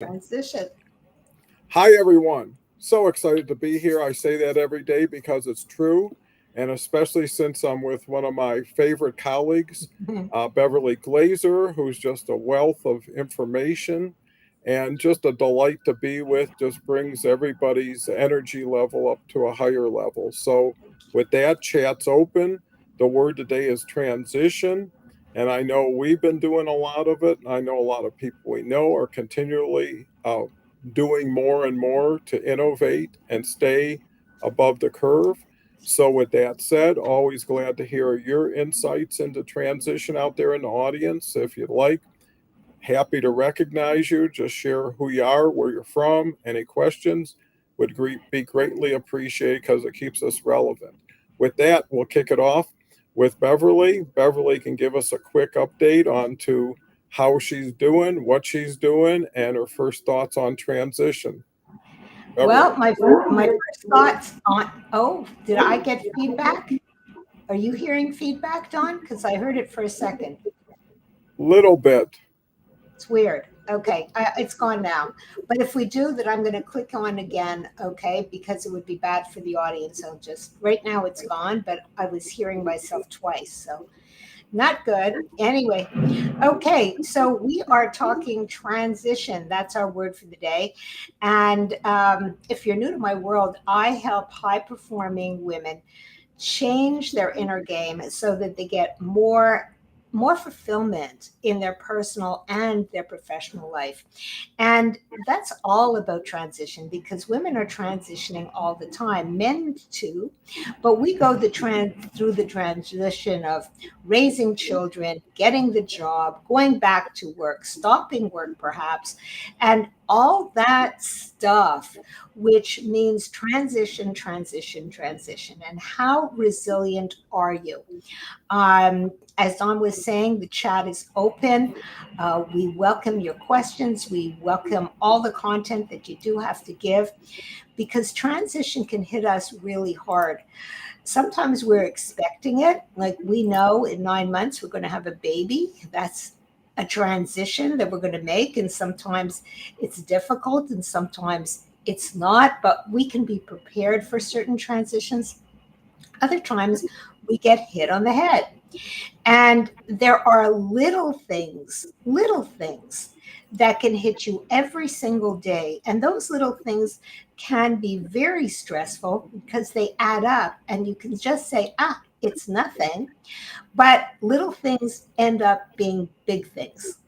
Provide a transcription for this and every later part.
Transition. Hi, everyone. So excited to be here. I say that every day because it's true. And especially since I'm with one of my favorite colleagues, Beverley Glazer, who's just a wealth of information and just a delight to be with, just brings everybody's energy level up to a higher level. So, with that, chat's open. The word today is transition. And I know we've been doing a lot of it. I know a lot of people we know are continually doing more and more to innovate and stay above the curve. So, with that said, always glad to hear your insights into transition out there in the audience. If you'd like, happy to recognize you. Just share who you are, where you're from, any questions would be greatly appreciated because it keeps us relevant. With that, we'll kick it off with Beverley. Beverley can give us a quick update on to how she's doing, what she's doing, and her first thoughts on transition. Well, Beverley. my first thoughts on. Oh, did I get feedback? Are you hearing feedback, Don? Because I heard it for a second. Little bit. It's weird. Okay, it's gone now. But if we do, then I'm going to click on again. Okay, because it would be bad for the audience. So just right now it's gone, but I was hearing myself twice. So not good. Anyway, okay, so we are talking transition. That's our word for the day. And if you're new to my world, I help high performing women change their inner game so that they get more fulfillment in their personal and their professional life. And that's all about transition because women are transitioning all the time, men too, but we go through the transition of raising children, getting the job, going back to work, stopping work perhaps, and all that stuff, which means transition, transition, transition. And how resilient are you? As Don was saying, the chat is open. We welcome your questions. We welcome all the content that you do have to give because transition can hit us really hard. Sometimes we're expecting it, like we know in 9 months we're going to have a baby. That's a transition that we're going to make. And sometimes it's difficult and sometimes it's not, but we can be prepared for certain transitions. Other times we get hit on the head. And there are little things that can hit you every single day. And those little things can be very stressful because they add up and you can just say, it's nothing. But little things end up being big things.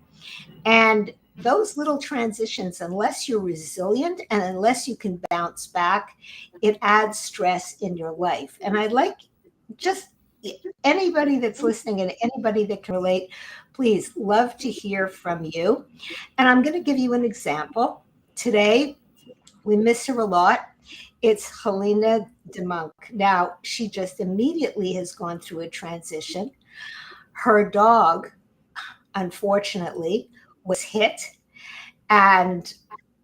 And those little transitions, unless you're resilient and unless you can bounce back, it adds stress in your life. And I'd like just anybody that's listening and anybody that can relate, please love to hear from you. And I'm going to give you an example. Today, we miss her a lot. It's Helena Demuynck. Now, she just immediately has gone through a transition. Her dog, unfortunately, was hit, and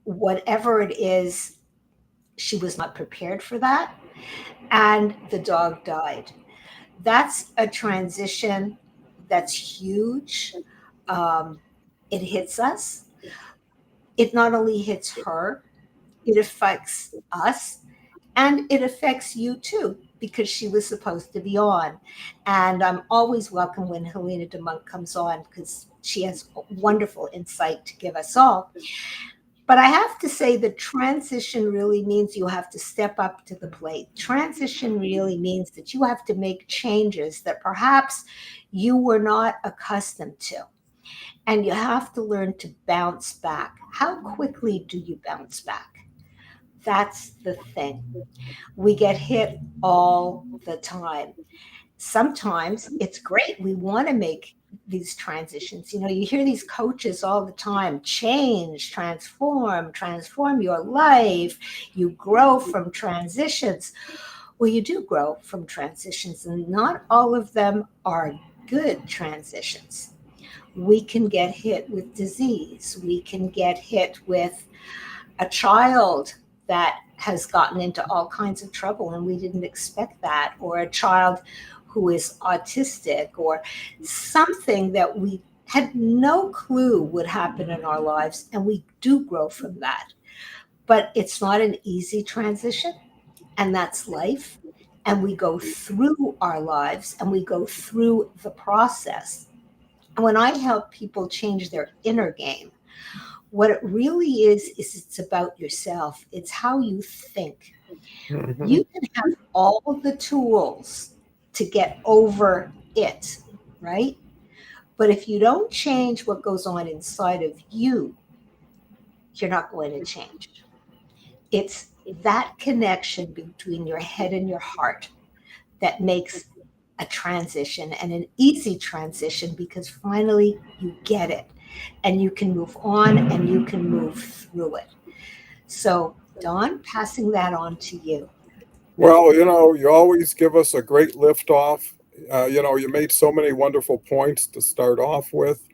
whatever it is, she was not prepared for that, and the dog died. That's a transition that's huge. Um, it hits us. It not only hits her, it affects us and it affects you too because she was supposed to be on. And I'm always welcome when Helena Demuynck comes on because she has wonderful insight to give us all. But I have to say that transition really means you have to step up to the plate. Transition really means that you have to make changes that perhaps you were not accustomed to. And you have to learn to bounce back. How quickly do you bounce back? That's the thing. We get hit all the time. Sometimes it's great. We want to make these transitions. You know, you hear these coaches all the time change, transform your life. You grow from transitions. Well, you do grow from transitions, and not all of them are good transitions. We can get hit with disease, we can get hit with a child that has gotten into all kinds of trouble and we didn't expect that, or a child who is autistic, or something that we had no clue would happen in our lives and we do grow from that. But it's not an easy transition, and that's life. And we go through our lives and we go through the process. And when I help people change their inner game, what it really is it's about yourself. It's how you think. Mhm. You can have all of the tools to get over it, right? But if you don't change what goes on inside of you, you're not going to change. It's that connection between your head and your heart that makes a transition, and an easy transition, because finally you get it and you can move on and you can move through it. So, Dawn, passing that on to you. Well, you always give us a great lift off. You made so many wonderful points to start off with.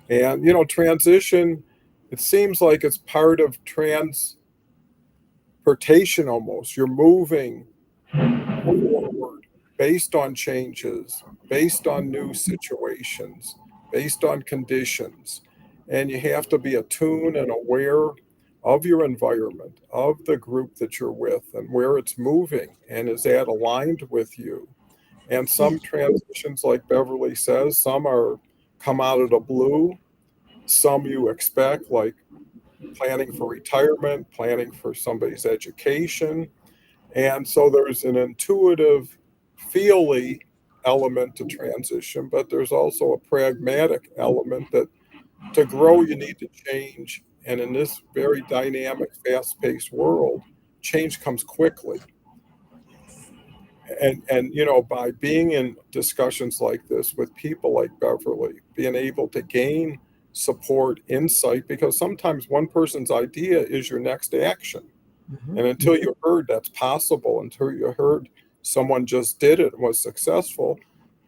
And, transition, it seems like it's part of transportation almost. You're moving forward based on changes, based on new situations, based on conditions. And you have to be attuned and aware of your environment, of the group that you're with, and where it's moving. And is that aligned with you? And Yeah. some transitions, like Beverly says, some are come out of the blue, some you expect, like planning for retirement, planning for somebody's education. And so there's an intuitive, feely element to transition, but there's also a pragmatic element that to grow, you need to change. And in this very dynamic, fast paced world, change comes quickly. And by being in discussions like this with people like Beverly, being able to gain support, insight, because sometimes one person's idea is your next action. Mhm. And until you heard that's possible, until you heard someone just did it and was successful,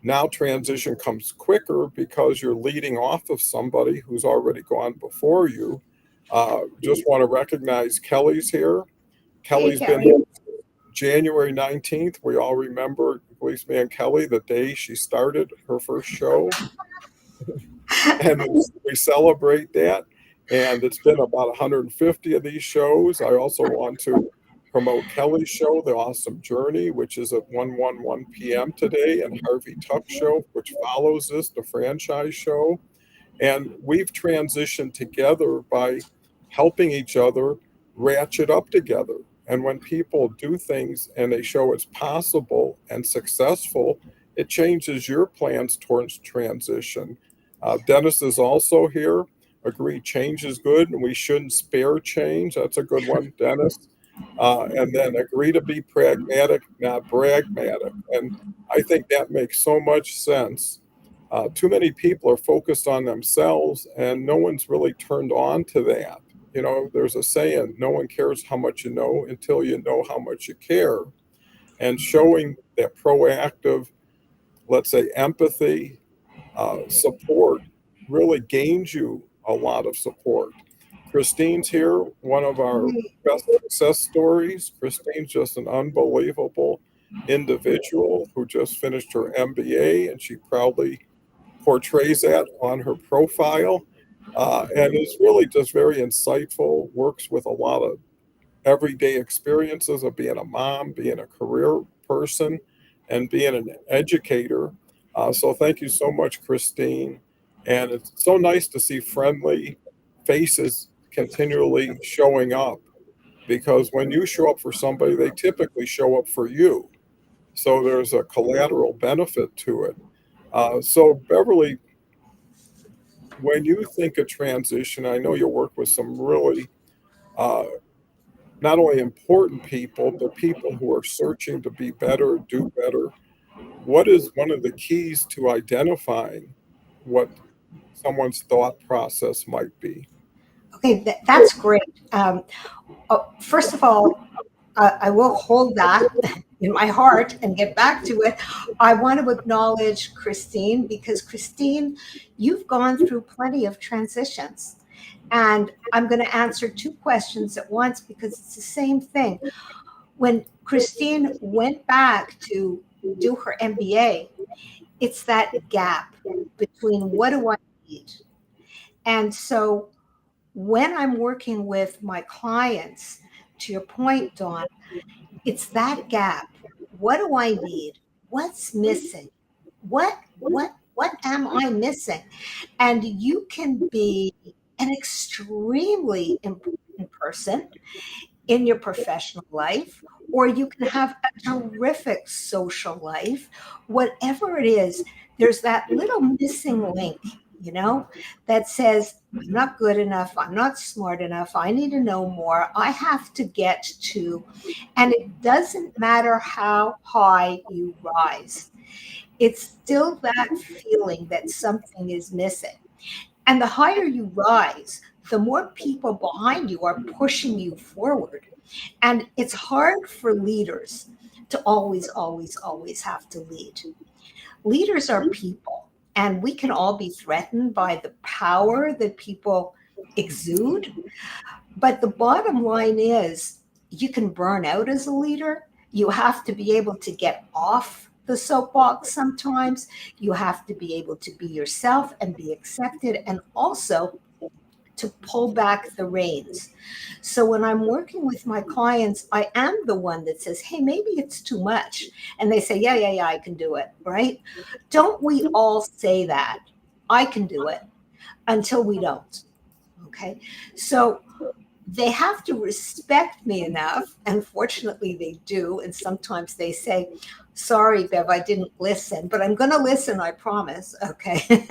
now transition comes quicker because you're leading off of somebody who's already gone before you. Just want to recognize Kelly's here. Hey, Kelly's been Kelly. here January 19th. We all remember Policeman Kelly, the day she started her first show. And we celebrate that. And it's been about 150 of these shows. I also want to promote Kelly's show, The Awesome Journey, which is at 1 p.m. today, and Harvey Tuck's show, which follows this, the franchise show. And we've transitioned together by helping each other ratchet up together. And when people do things and they show it's possible and successful, it changes your plans towards transition. Dennis is also here. Agree, change is good, and we shouldn't spare change. That's a good one, Dennis. And then agree to be pragmatic, not bragmatic. And I think that makes so much sense. Too many people are focused on themselves, and no one's really turned on to that. There's a saying, no one cares how much you know until you know how much you care. And showing that proactive, let's say, empathy, support really gains you a lot of support. Christine's here, one of our best success stories. Christine's just an unbelievable individual who just finished her MBA, and she proudly portrays that on her profile, and is really just very insightful, works with a lot of everyday experiences of being a mom, being a career person, and being an educator. So thank you so much, Christine. And it's so nice to see friendly faces continually showing up, because when you show up for somebody, they typically show up for you. So there's a collateral benefit to it. So, Beverly, when you think of transition, I know you work with some really uh, not only important people, but people who are searching to be better, do better. What is one of the keys to identifying what someone's thought process might be? Okay, that's great. First of all, I will hold that in my heart and get back to it. I want to acknowledge Christine, because Christine, you've gone through plenty of transitions. And I'm going to answer two questions at once because it's the same thing. When Christine went back to do her MBA, it's that gap between what do I need? And so when I'm working with my clients, to your point, Dawn, it's that gap. What do I need? What's missing? What am I missing? And you can be an extremely important person in your professional life, or you can have a terrific social life. Whatever it is, there's that little missing link, you know, that says, I'm not good enough, I'm not smart enough, I need to know more, I have to get to, and it doesn't matter how high you rise, it's still that feeling that something is missing. And the higher you rise, the more people behind you are pushing you forward. And it's hard for leaders to always, always, always have to lead. Leaders are people, and we can all be threatened by the power that people exude. But the bottom line is you can burn out as a leader. You have to be able to get off the soapbox sometimes. You have to be able to be yourself and be accepted, and also to pull back the reins. So when I'm working with my clients, I am the one that says, hey, maybe it's too much. And they say, yeah, yeah, yeah, I can do it. Right? Don't we all say that? I can do it until we don't. Okay. So they have to respect me enough. And fortunately, they do. And sometimes they say, sorry, Bev, I didn't listen, but I'm going to listen, I promise. Okay.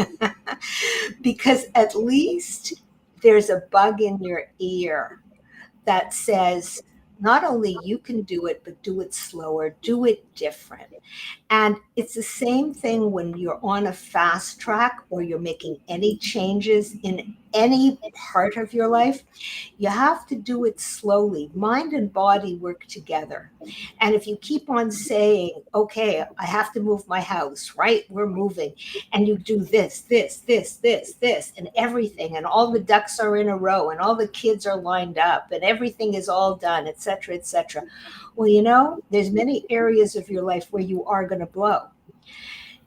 Because at least there's a bug in your ear that says, not only you can do it, but do it slower, do it different. And it's the same thing when you're on a fast track or you're making any changes in any part of your life. You have to do it slowly. Mind and body work together. And if you keep on saying, okay, I have to move my house, right? We're moving. And you do this, and everything, and all the ducks are in a row, and all the kids are lined up, and everything is all done, et cetera, et cetera. Well, you know, there's many areas of your life where you are going to blow.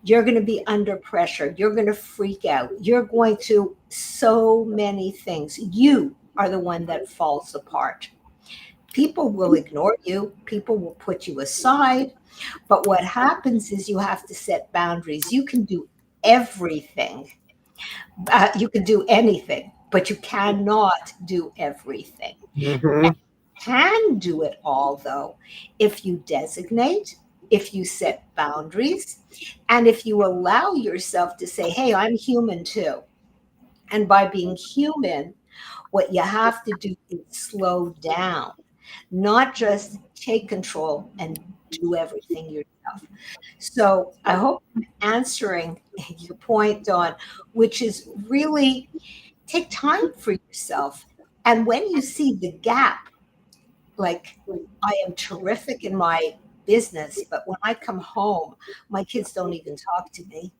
You're going to be under pressure. You're going to freak out. You're going to so many things. You are the one that falls apart. People will ignore you. People will put you aside. But what happens is you have to set boundaries. You can do everything. You can do anything, but you cannot do everything. Mm-hmm. Can do it all, though, if you designate, if you set boundaries, and if you allow yourself to say, hey, I'm human too. And by being human, what you have to do is slow down, not just take control and do everything yourself. So I hope I'm answering your point, Dawn, which is really take time for yourself. And when you see the gap, like I am terrific in my business, but when I come home, my kids don't even talk to me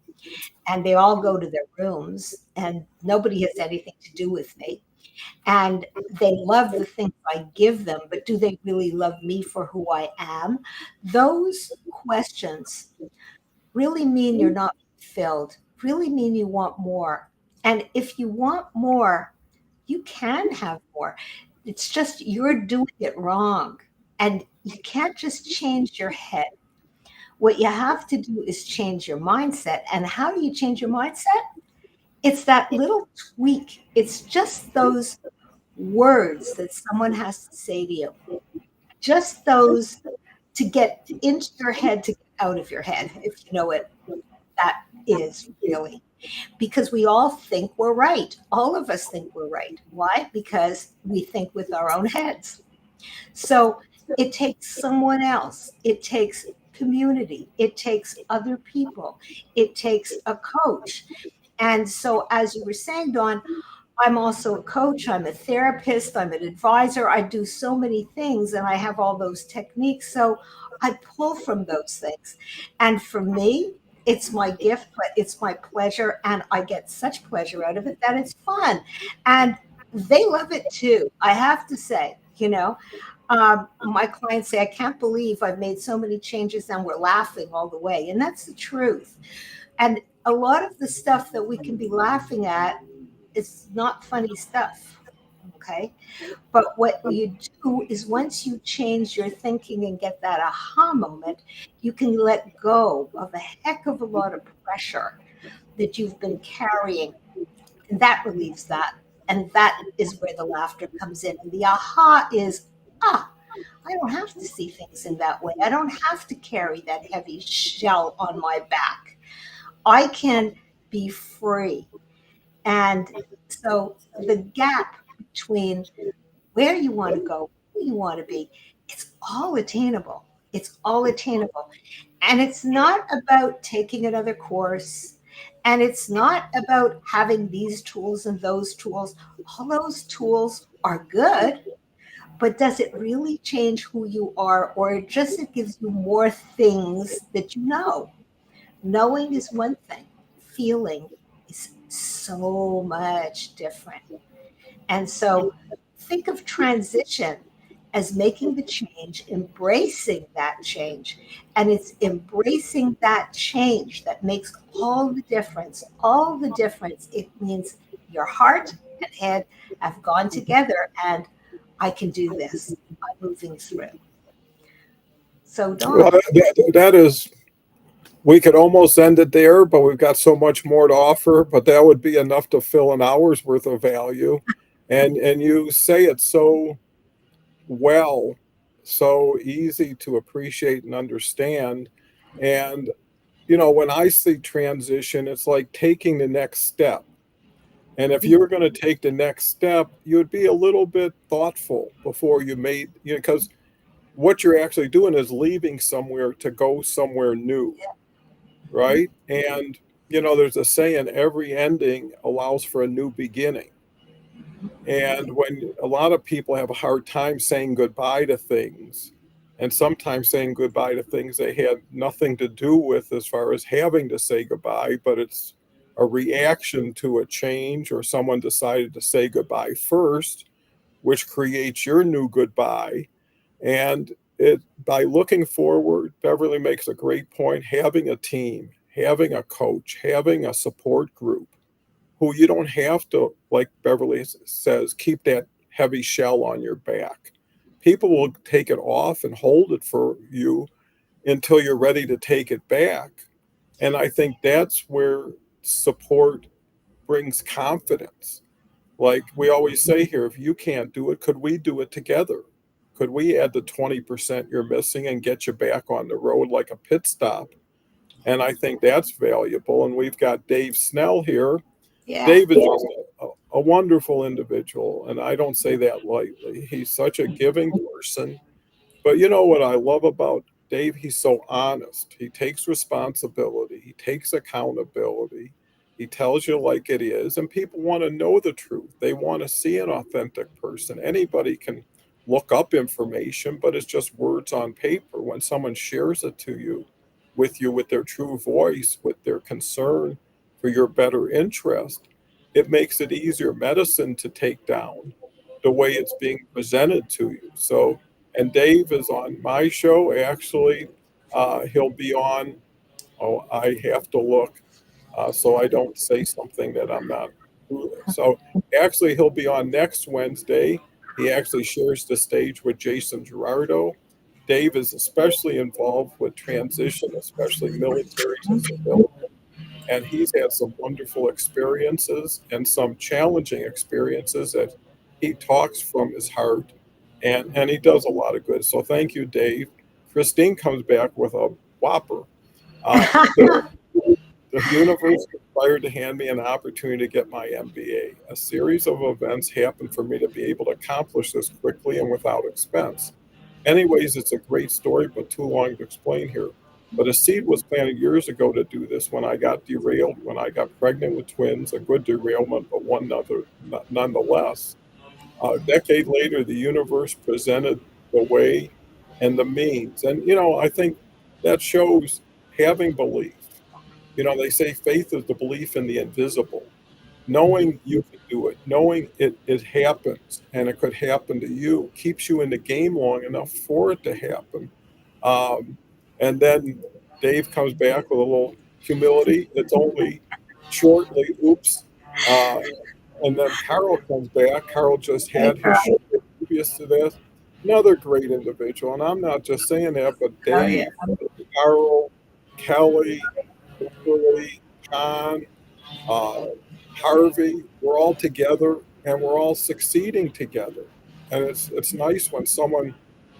and they all go to their rooms and nobody has anything to do with me. And they love the things I give them, but do they really love me for who I am? Those questions really mean you're not filled, really mean you want more. And if you want more, you can have more. It's just you're doing it wrong. And you can't just change your head. What you have to do is change your mindset. And how do you change your mindset? It's that little tweak. It's just those words that someone has to say to you. Just those to get into your head, to get out of your head, if you know what that is really. Because we all think we're right. All of us think we're right. Why? Because we think with our own heads. So it takes someone else. It takes community. It takes other people. It takes a coach. And so, as you were saying, Dawn, I'm also a coach. I'm a therapist. I'm an advisor. I do so many things and I have all those techniques. So I pull from those things. And for me, it's my gift, but it's my pleasure. And I get such pleasure out of it that it's fun. And they love it too. I have to say, you know, my clients say, I can't believe I've made so many changes and we're laughing all the way. And that's the truth. And a lot of the stuff that we can be laughing at, it's not funny stuff. okay? But what you do is once you change your thinking and get that aha moment, you can let go of a heck of a lot of pressure that you've been carrying. And that relieves that. And that is where the laughter comes in. And the aha is, I don't have to see things in that way. I don't have to carry that heavy shell on my back. I can be free. And so the gap between where you want to go, who you want to be, it's all attainable. It's all attainable. And it's not about taking another course. And it's not about having these tools and those tools. All those tools are good, but does it really change who you are, or just it gives you more things that you know? Knowing is one thing, feeling is so much different. And so think of transition as making the change, embracing that change. And it's embracing that change that makes all the difference. All the difference. It means your heart and head have gone together, and I can do this. I'm moving through. So, Well, Don. that is, we could almost end it there, but we've got so much more to offer. But that would be enough to fill an hour's worth of value. And you say it so well, so easy to appreciate and understand. And when I see transition, it's like taking the next step. And if you were going to take the next step, you would be a little bit thoughtful before you made, because what you're actually doing is leaving somewhere to go somewhere new, right? And, there's a saying, every ending allows for a new beginning. And when a lot of people have a hard time saying goodbye to things, and sometimes saying goodbye to things they had nothing to do with as far as having to say goodbye, but it's a reaction to a change, or someone decided to say goodbye first, which creates your new goodbye. And by looking forward, Beverly makes a great point. Having a team, having a coach, having a support group who you don't have to, like Beverly says, keep that heavy shell on your back. People will take it off and hold it for you until you're ready to take it back. And I think that's where support brings confidence. Like we always say here, if you can't do it, could we do it together? Could we add the 20% you're missing and get you back on the road like a pit stop? And I think that's valuable. And we've got Dave Snell here. Yeah. Dave is just a wonderful individual, and I don't say that lightly. He's such a giving person. But you know what I love about Dave? He's so honest. He takes responsibility, he takes accountability. He tells you like it is, and people want to know the truth. They want to see an authentic person. Anybody can look up information, but it's just words on paper. When someone shares it to you, with their true voice, with their concern for your better interest, it makes it easier medicine to take down the way it's being presented to you. So, and Dave is on my show. Actually, he'll be on. Oh, I have to look so I don't say something that I'm not. So, actually, he'll be on next Wednesday. He actually shares the stage with Jason Girardo. Dave is especially involved with transition, especially military to civilian, and he's had some wonderful experiences and some challenging experiences that he talks from his heart, and he does a lot of good. So thank you, Dave. Christine comes back with a whopper. The universe conspired to hand me an opportunity to get my MBA. A series of events happened for me to be able to accomplish this quickly and without expense. Anyways, it's a great story, but too long to explain here. But a seed was planted years ago to do this when I got derailed, when I got pregnant with twins, a good derailment, but one other, nonetheless. A decade later, the universe presented the way and the means. And, I think that shows having belief. They say faith is the belief in the invisible, knowing you can do it, knowing it happens and it could happen to you, keeps you in the game long enough for it to happen. Um, and then Dave comes back with a little humility. It's only shortly, oops. Uh, And then Carl comes back. Carl just Hey, had his girl. show previous to this. Another great individual. And I'm not just saying that, but Oh, yeah. Dave, Carl, Kelly, Beverley, John, uh, Harvey, we're all together and we're all succeeding together. And it's nice when someone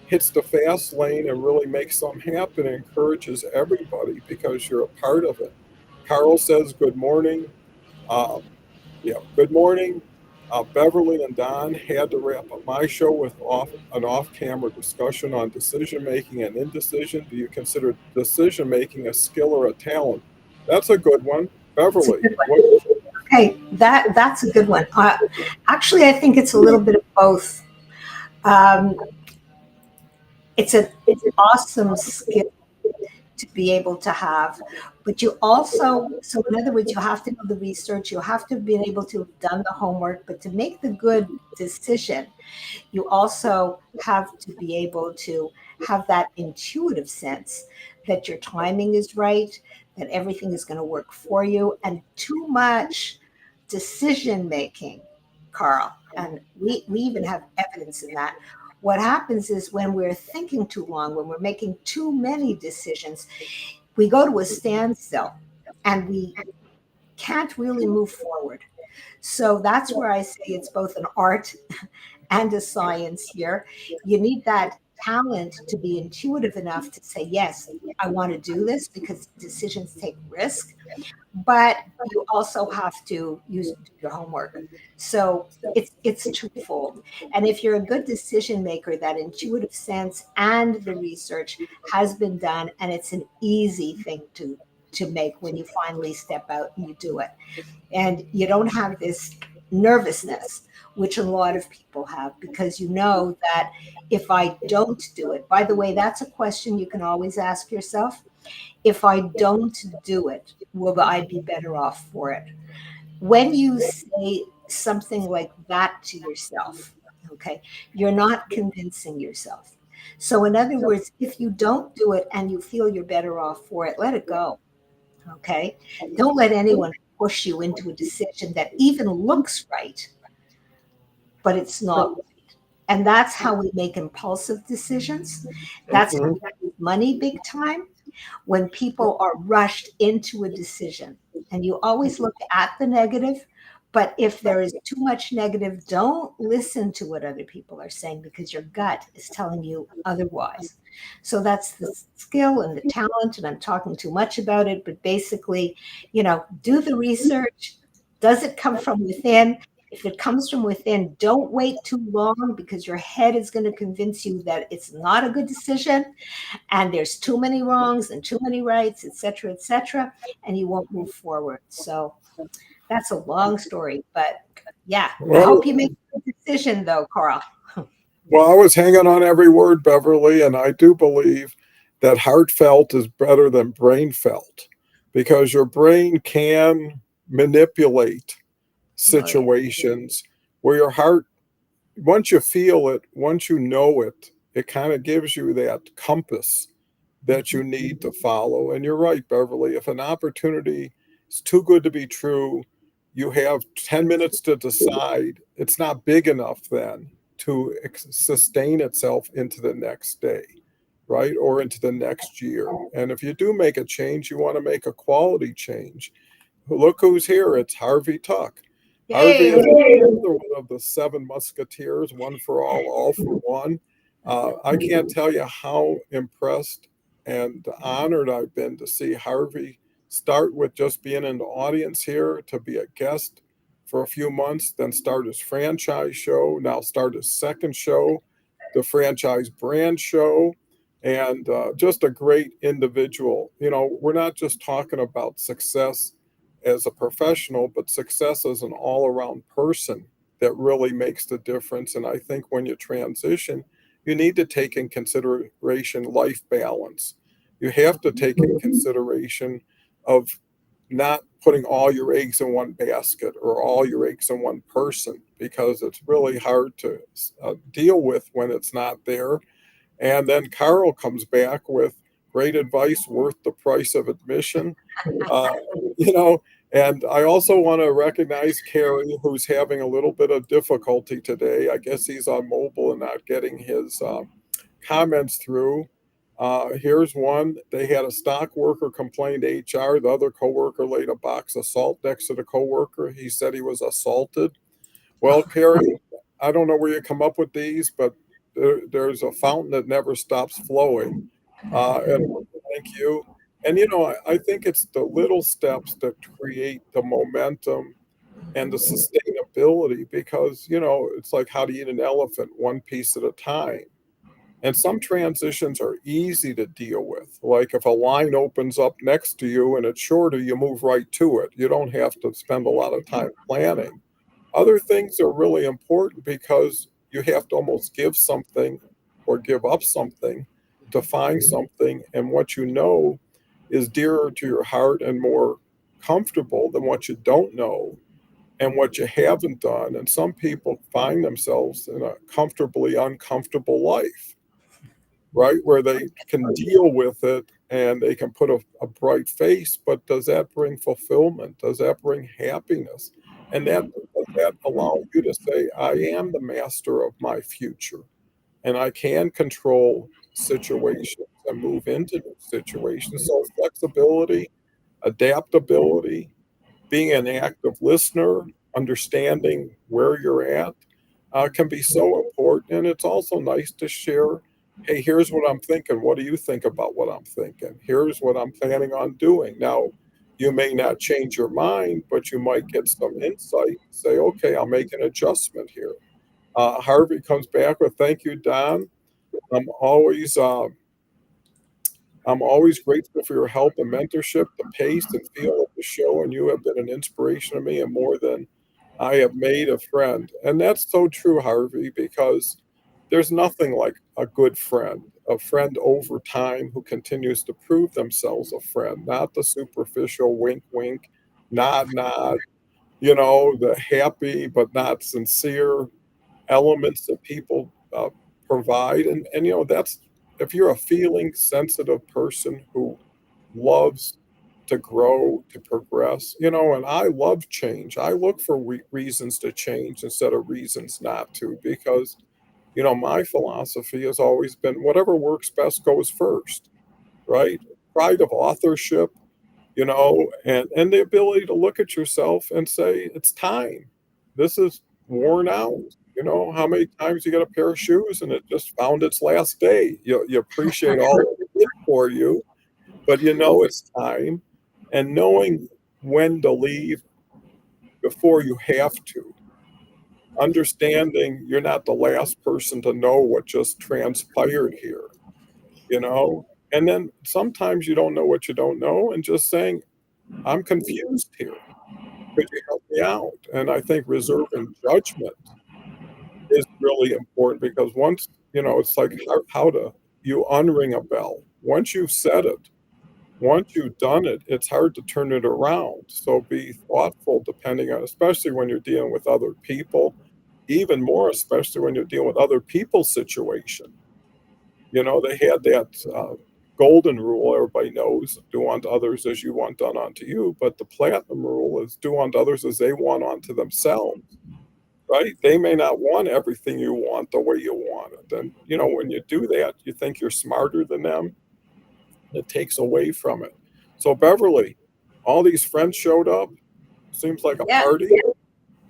hits the fast lane and really makes something happen and encourages everybody because you're a part of it. Carl says good morning. Um, good morning. Beverly and Don had to wrap up my show with an off-camera discussion on decision making and indecision. Do you consider decision making a skill or a talent? That's a good one. It's a Beverly, good one. what? Okay, that's a good one. Actually, I think it's a little bit of both. Um, it's an awesome skill to be able to have, but you also, so in other words, you have to do the research, you have to be able to have done the homework, but to make the good decision, you also have to be able to have that intuitive sense that your timing is right, that everything is going to work for you, and too much decision making, Carl. And we even have evidence in that. What happens is when we're thinking too long, when we're making too many decisions, we go to a standstill and we can't really move forward. So that's where I say it's both an art and a science here. You need that talent to be intuitive enough to say, yes, I want to do this because decisions take risk, but you also have to do your homework. So it's twofold. And if you're a good decision maker, that intuitive sense and the research has been done, and it's an easy thing to make when you finally step out and you do it. And you don't have this nervousness, which a lot of people have, because you know that if I don't do it, by the way, that's a question you can always ask yourself. If I don't do it, will I be better off for it? When you say something like that to yourself, okay, you're not convincing yourself. So, in other words, if you don't do it and you feel you're better off for it, let it go. Okay. Don't let anyone push you into a decision that even looks right, but it's not. And that's how we make impulsive decisions. That's how Mhm. we lose money big time, when people are rushed into a decision. And you always look at the negative, but if there is too much negative, don't listen to what other people are saying because your gut is telling you otherwise. So that's the skill and the talent, and I'm talking too much about it, but basically, do the research. Does it come from within? If it comes from within, don't wait too long because your head is going to convince you that it's not a good decision and there's too many wrongs and too many rights, et cetera, and you won't move forward. So that's a long story, but yeah, I hope Well, you make a good decision though, Carl. well, I was hanging on every word, Beverly, and I do believe that heartfelt is better than brain felt because your brain can manipulate Oh yeah. situations where your heart, once you feel it, once you know it, it kind of gives you that compass that you need to follow. And you're right, Beverly, if an opportunity is too good to be true, you have 10 minutes to decide. It's not big enough then to sustain itself into the next day, right? Or into the next year. And if you do make a change, you want to make a quality change. Look who's here. It's Harvey Tuck. Harvey Yay. is another one of the seven musketeers, one for all for one. I can't tell you how impressed and honored I've been to see Harvey start with just being in the audience here to be a guest for a few months, then start his franchise show, now start his second show, the franchise brand show, and just a great individual. We're not just talking about success as a professional, but success as an all around person that really makes the difference. And I think when you transition, you need to take in consideration life balance. You have to take in consideration of not putting all your eggs in one basket or all your eggs in one person because it's really hard to deal with when it's not there. And then Carl comes back with great advice worth the price of admission. Uh, you know, And I also want to recognize Carrie, who's having a little bit of difficulty today. I guess he's on mobile and not getting his comments through. Here's one. They had a stock worker complain to HR. The other coworker laid a box of salt next to the coworker. He said he was assaulted. Well, Carrie, I don't know where you come up with these, but there's a fountain that never stops flowing. And thank you. And I think it's the little steps that create the momentum and the sustainability because it's like how to eat an elephant one piece at a time. And some transitions are easy to deal with. Like if a line opens up next to you and it's shorter, you move right to it. You don't have to spend a lot of time planning. Other things are really important because you have to almost give something or give up something to find something. And what you know is dearer to your heart and more comfortable than what you don't know and what you haven't done. And some people find themselves in a comfortably uncomfortable life, right? Where they can deal with it and they can put a bright face, but does that bring fulfillment? Does that bring happiness? And does that allow you to say, I am the master of my future and I can control situations and move into new situations. So flexibility, adaptability, being an active listener, understanding where you're at can be so important. And it's also nice to share, hey, here's what I'm thinking. What do you think about what I'm thinking? Here's what I'm planning on doing. Now, you may not change your mind, but you might get some insight. Say, okay, I'll make an adjustment here. Harvey comes back with, thank you, Don. I'm always uh, I'm always grateful for your help and mentorship, the pace and feel of the show, and you have been an inspiration to me and more than I have made a friend. And that's so true, Harvey, because there's nothing like a friend over time who continues to prove themselves a friend, not the superficial wink, wink, nod, nod, the happy but not sincere elements that people provide. And that's if you're a feeling sensitive person who loves to grow, to progress, and I love change. I look for reasons to change instead of reasons not to, because, my philosophy has always been whatever works best goes first, right? Pride of authorship, and the ability to look at yourself and say, it's time. This is worn out. How many times you get a pair of shoes and it just found its last day? You appreciate all that it did for you, but it's time. And knowing when to leave before you have to, understanding you're not the last person to know what just transpired here, and then sometimes you don't know what you don't know, and just saying, I'm confused here. Could you help me out? And I think reserving judgment is really important because once, it's like how to you unring a bell. Once you've said it, once you've done it, it's hard to turn it around. So be thoughtful depending on, especially when you're dealing with other people, even more especially when you're dealing with other people's situation. They had that golden rule, everybody knows, do unto others as you want done unto you. But the platinum rule is do unto others as they want unto themselves, right? They may not want everything you want the way you want it. And, when you do that, you think you're smarter than them. It takes away from it. So, Beverly, all these friends showed up. Seems like a Yeah. party.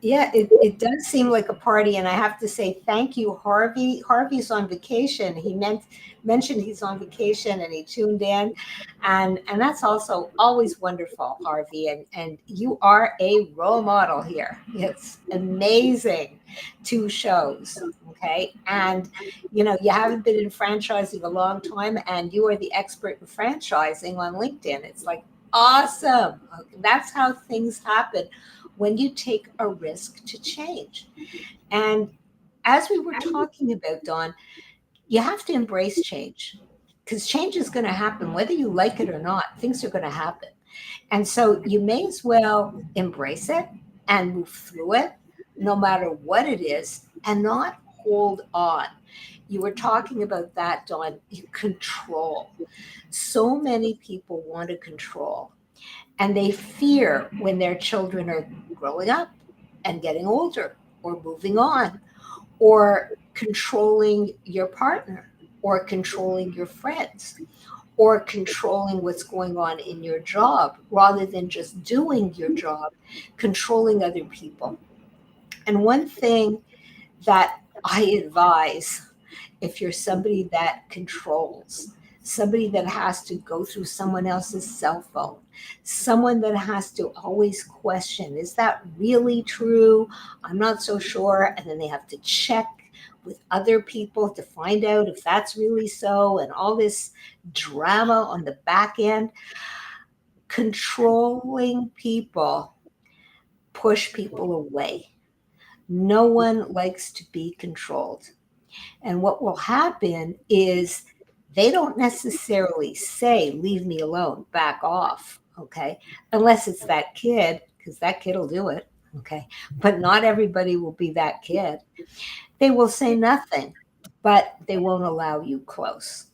Yeah, it does seem like a party, and I have to say thank you, Harvey. Harvey's on vacation. He mentioned he's on vacation, and he tuned in, and that's also always wonderful, Harvey. And you are a role model here. It's amazing. 2 shows, okay, and you haven't been in franchising a long time, and you are the expert in franchising on LinkedIn. It's like awesome. That's how things happen when you take a risk to change. And as we were talking about, Dawn, you have to embrace change because change is going to happen, whether you like it or not. Things are going to happen. And so you may as well embrace it and move through it, no matter what it is, and not hold on. You were talking about that, Dawn, control. So many people want to control. And they fear when their children are growing up and getting older or moving on or controlling your partner or controlling your friends or controlling what's going on in your job rather than just doing your job, controlling other people. And one thing that I advise, if you're somebody that controls, somebody that has to go through someone else's cell phone, someone that has to always question, is that really true? I'm not so sure. And then they have to check with other people to find out if that's really so, and all this drama on the back end. Controlling people push people away. No one likes to be controlled. And what will happen is they don't necessarily say, leave me alone, back off, okay? Unless it's that kid, because that kid will do it, okay? But not everybody will be that kid. They will say nothing, but they won't allow you close.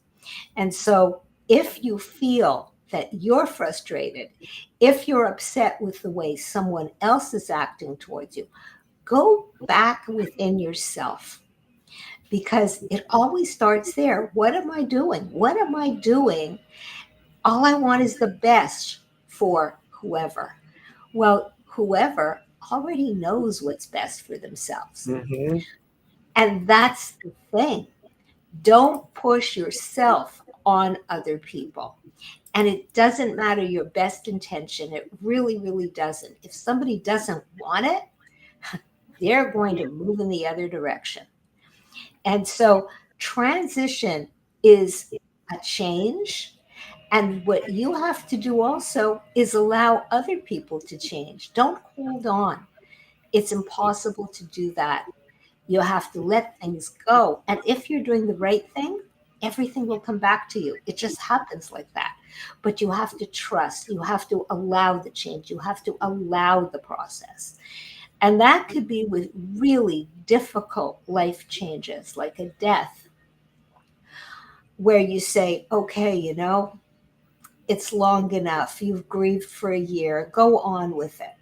And so if you feel that you're frustrated, if you're upset with the way someone else is acting towards you, go back within yourself, because it always starts there. What am I doing? What am I doing? All I want is the best for whoever. Well, whoever already knows what's best for themselves. Mm-hmm. And that's the thing. Don't push yourself on other people. And it doesn't matter your best intention. It really, really doesn't. If somebody doesn't want it, they're going to move in the other direction. And so transition is a change. And what you have to do also is allow other people to change. Don't hold on. It's impossible to do that. You have to let things go. And if you're doing the right thing, everything will come back to you. It just happens like that. But you have to trust. You have to allow the change. You have to allow the process. And that could be with really difficult life changes, like a death, where you say, okay, it's long enough. You've grieved for a year. Go on with it.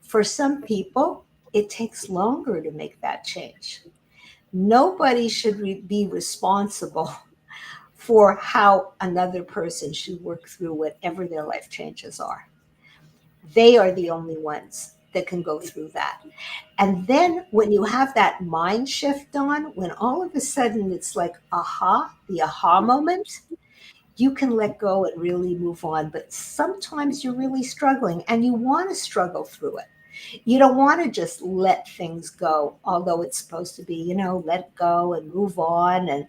For some people, it takes longer to make that change. Nobody should be responsible for how another person should work through whatever their life changes are. They are the only ones that can go through that. And then when you have that mind shift on, when all of a sudden it's like, the aha moment, you can let go and really move on. But sometimes you're really struggling and you want to struggle through it. You don't want to just let things go, although it's supposed to be, let go and move on. And,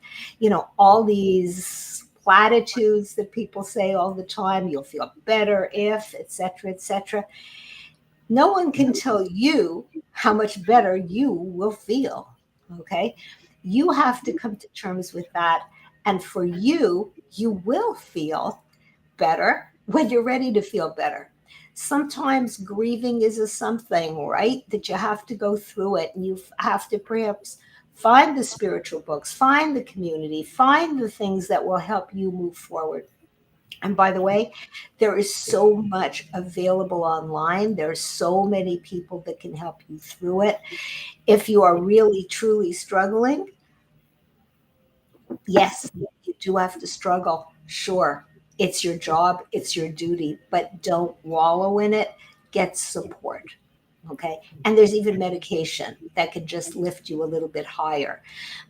all these platitudes that people say all the time, you'll feel better if, et cetera, et cetera. No one can tell you how much better you will feel. Okay. You have to come to terms with that. And for you, you will feel better when you're ready to feel better. Sometimes grieving is a something, right? That you have to go through it, and you have to perhaps find the spiritual books, find the community, find the things that will help you move forward. And by the way, there is so much available online. There are so many people that can help you through it. If you are really, truly struggling, yes, you do have to struggle. Sure. It's your job, it's your duty, but don't wallow in it. Get support. Okay. And there's even medication that can just lift you a little bit higher,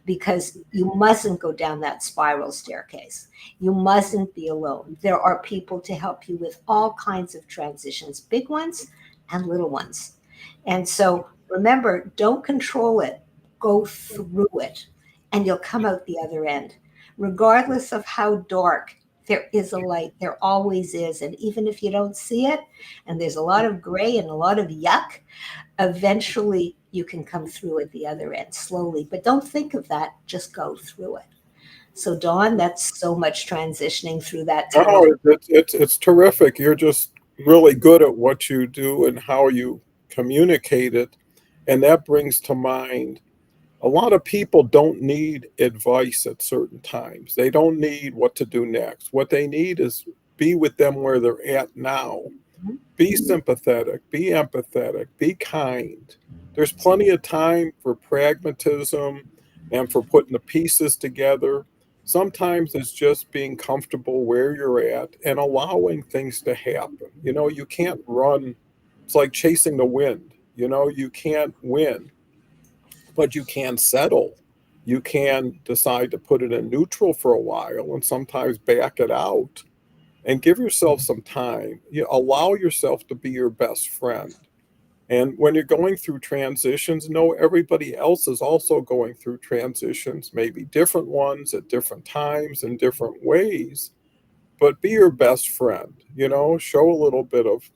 because you mustn't go down that spiral staircase. You mustn't be alone. There are people to help you with all kinds of transitions, big ones and little ones. And so remember, don't control it, go through it, and you'll come out the other end. Regardless of how dark, there is a light. There always is. And even if you don't see it, and there's a lot of gray and a lot of yuck, eventually you can come through at the other end slowly. But don't think of that. Just go through it. So, Dawn, that's so much transitioning through that time. Oh, it's terrific. You're just really good at what you do and how you communicate it. And that brings to mind, a lot of people don't need advice at certain times. They don't need what to do next. What they need is be with them where they're at now. Be sympathetic, be empathetic, be kind. There's plenty of time for pragmatism and for putting the pieces together. Sometimes it's just being comfortable where you're at and allowing things to happen. You can't run. It's like chasing the wind. You can't win, but you can settle. You can decide to put it in neutral for a while and sometimes back it out and give yourself some time. Allow yourself to be your best friend. And when you're going through transitions, know everybody else is also going through transitions, maybe different ones at different times in different ways, but be your best friend. Show a little bit of,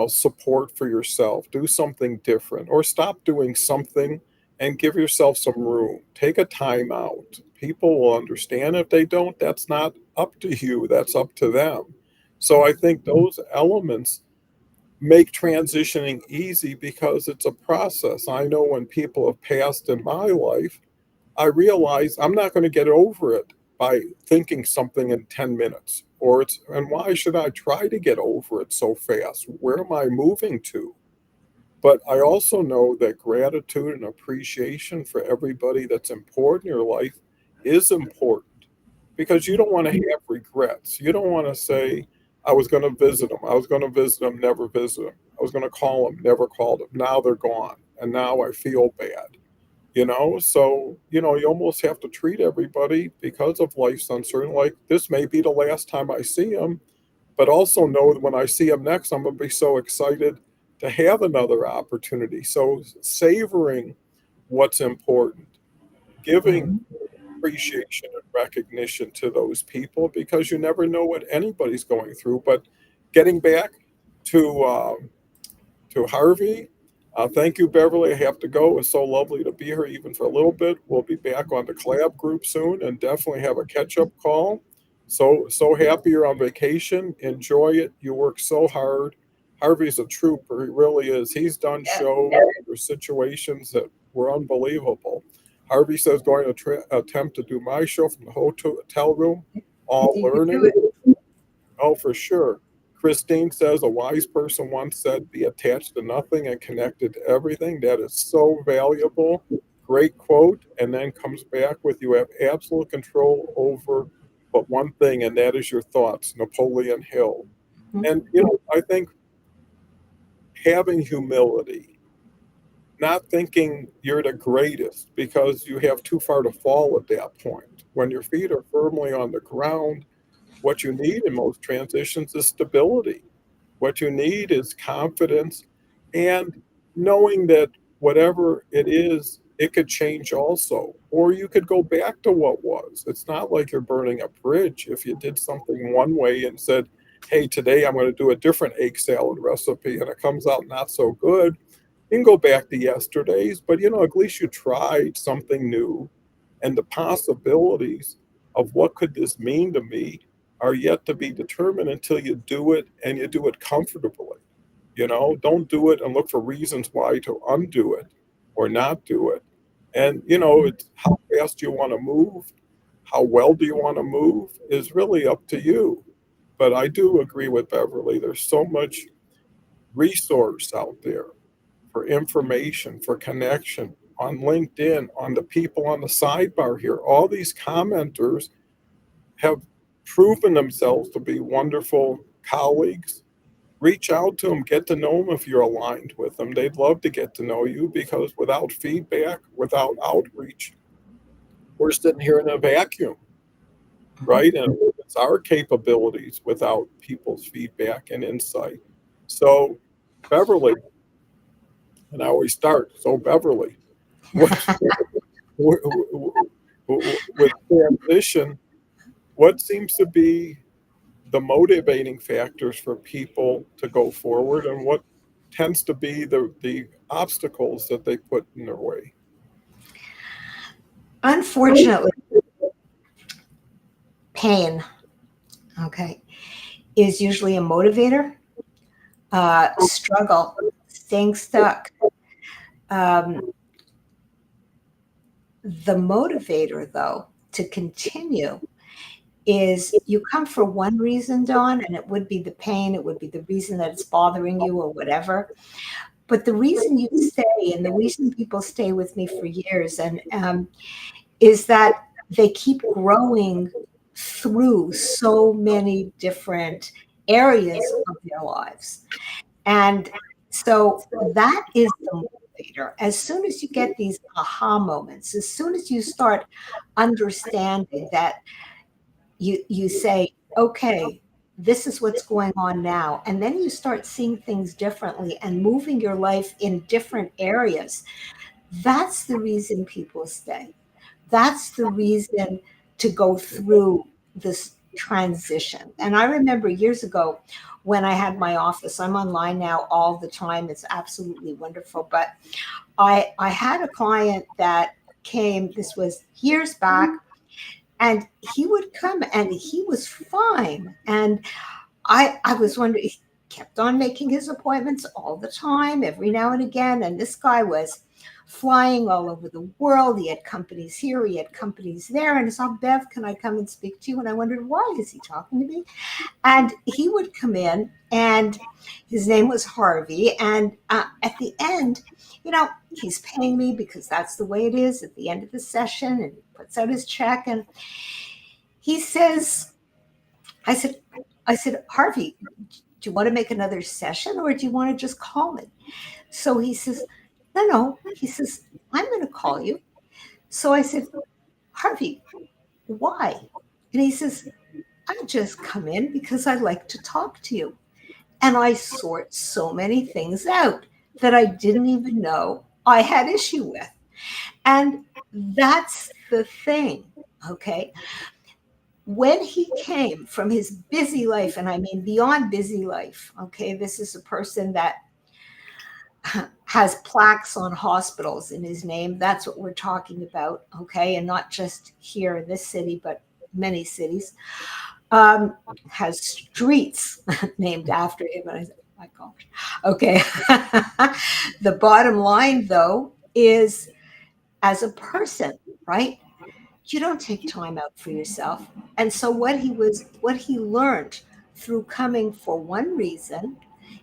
support for yourself. Do something different or stop doing something and give yourself some room. Take a time out. People will understand. If they don't, that's not up to you, that's up to them. So I think those elements make transitioning easy because it's a process. I know when people have passed in my life, I realize I'm not going to get over it by thinking something in 10 minutes. And why should I try to get over it so fast? Where am I moving to? But I also know that gratitude and appreciation for everybody that's important in your life is important because you don't want to have regrets. You don't want to say, I was going to visit them. I was going to visit them, never visit them. I was going to call them, never called them. Now they're gone. And now I feel bad. So you almost have to treat everybody because of life's uncertain, like this may be the last time I see them, but also know that when I see them next, I'm going to be so excited to have another opportunity. So savoring what's important, giving appreciation and recognition to those people, because you never know what anybody's going through. But getting back to Harvey. Thank you, Beverly. I have to go. It's so lovely to be here, even for a little bit. We'll be back on the collab group soon, and definitely have a catch-up call. So happy you're on vacation. Enjoy it. You work so hard. Harvey's a trooper. He really is. He's done shows or situations that were unbelievable. Harvey says going to attempt to do my show from the hotel room. All learning. Oh, for sure. Christine says a wise person once said, be attached to nothing and connected to everything. That is so valuable. Great quote. And then comes back with, you have absolute control over but one thing, and that is your thoughts. Napoleon Hill. And, I think having humility, not thinking you're the greatest because you have too far to fall at that point. When your feet are firmly on the ground, what you need in most transitions is stability. What you need is confidence and knowing that whatever it is, it could change also. Or you could go back to what was. It's not like you're burning a bridge. If you did something one way and said, hey, today I'm going to do a different egg salad recipe and it comes out not so good, you can go back to yesterday's, but at least you tried something new. And the possibilities of what could this mean to me are yet to be determined until you do it and you do it comfortably. Don't do it and look for reasons why to undo it or not do it. And, it's how fast you want to move, how well do you want to move is really up to you. But I do agree with Beverly. There's so much resource out there for information, for connection on LinkedIn, on the people on the sidebar here. All these commenters have proven themselves to be wonderful colleagues. Reach out to them, get to know them if you're aligned with them. They'd love to get to know you because without feedback, without outreach, we're sitting here in a vacuum, right? And it's our capabilities without people's feedback and insight. So, Beverly, and I always start, so Beverly, with transition, what seems to be the motivating factors for people to go forward and what tends to be the obstacles that they put in their way? Unfortunately, pain, okay, is usually a motivator. Struggle, staying stuck. The motivator, though, to continue is you come for one reason, Dawn, and it would be the pain, it would be the reason that it's bothering you or whatever. But the reason you stay, and the reason people stay with me for years, and is that they keep growing through so many different areas of their lives. And so that is the motivator. As soon as you get these aha moments, as soon as you start understanding that you say, okay, this is what's going on now. And then you start seeing things differently and moving your life in different areas. That's the reason people stay. That's the reason to go through this transition. And I remember years ago when I had my office, I'm online now all the time. It's absolutely wonderful. But I had a client that came, this was years back, and he would come and he was fine. And I was wondering, he kept on making his appointments all the time, every now and again. And this guy was flying all over the world. He had companies here, he had companies there. And he said, Bev, can I come and speak to you? And I wondered, why is he talking to me? And he would come in, and his name was Harvey. And at the end, he's paying me because that's the way it is at the end of the session, and he puts out his check. And he says, I said, Harvey, do you want to make another session, or do you want to just call me? So he says, no. He says, I'm going to call you. So I said, Harvey, why? And he says, I just come in because I like to talk to you. And I sort so many things out that I didn't even know I had issue with. And that's the thing, okay? When he came from his busy life, and I mean beyond busy life, okay, this is a person that has plaques on hospitals in his name. That's what we're talking about, okay? And not just here in this city, but many cities. Has streets named after him. And I said, oh my gosh. Okay. The bottom line, though, is as a person, right? You don't take time out for yourself. And so what he learned through coming for one reason,